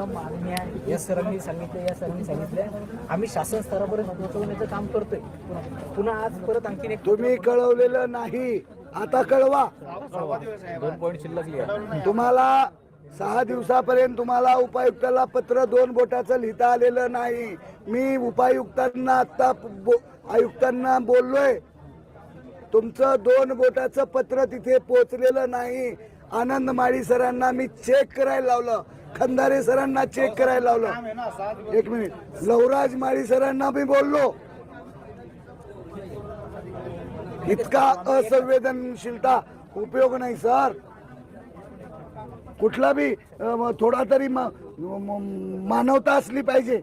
मान्य या सरांनी सांगितलं आम्ही शासन स्तरापर्यंत पोहोचवण्याचं काम करतोय. पुन्हा आज परत आणखीन एक तुम्ही कळवलेलं नाही, आता कळवा. 2 पॉईंट शिल्लक तुम्हाला 6 दिवसापर्यंत तुम्हाला उपायुक्ताला पत्र 2 बोटाचं लिहिता आलेलं नाही. मी उपायुक्तांना आता आयुक्तांना बोललोय, तुमचं 2 बोटाचं पत्र तिथे पोचलेलं नाही. आनंद माळी सरांना मी चेक करायला लावलं, खंदारे सरांना चेक करायला लावलं. 1 मिनिट, लवराज माळी सरांना मी बोललो. इतका असंवेदनशीलता उपयोग नाही सर. कुठला बी थोडा तरी मानवता असली पाहिजे.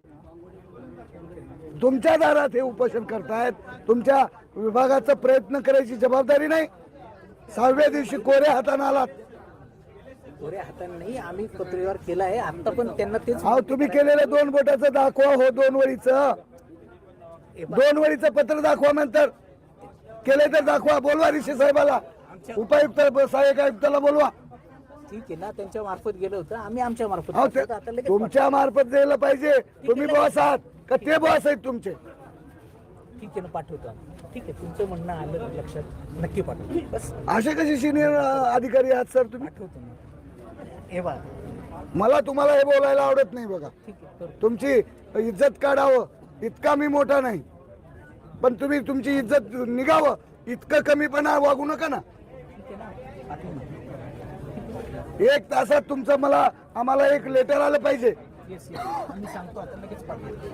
तुमच्या दारात हे उपोषण करतायत, तुमच्या विभागाचा प्रयत्न करायची जबाबदारी नाही. 6व्या दिवशी कोऱ्या हाताने आलात. कोऱ्या हाताने नाही, आम्ही पत्रव्यवहार केला आहे. आता पण त्यांना तेच तुम्ही केलेलं 2 बोटाचं दाखवा हो, 2 वळीचं 2 वळीचं पत्र दाखवा. नंतर केले तर दाखवा. बोलवा ऋषी साहेबाला, उपायुक्त सहाय्यक आयुक्ताला बोलवा. ठीक आहे ना, त्यांच्या मार्फत गेलं होतं, आम्ही आमच्या मार्फत. तुमच्या मार्फत द्यायला पाहिजे. तुम्ही बॉस आहात का ते बॉस आहेत तुमचे? ठीक आहे ना, पाठवतो. ठीक आहे, तुमचं म्हणणं आलं लक्षात, नक्की पाठवतो. बस असे कसे सिनियर अधिकारी आहात सर तुम्ही? पाठवतो ना. हे बघा, मला तुम्हाला हे बोलायला आवडत नाही बघा. ठीक आहे, करतो. तुमची इज्जत काढावं इतका मी मोठा नाही, पण तुम्ही तुमची इज्जत निघावं इतकं कमीपणा वागू नका ना. ठीक आहे ना, पाठवू ना. 1 तासात तुमचं आम्हाला एक लेटर आलं पाहिजे. येस, मी सांगतो आता लगेच पाठवतो.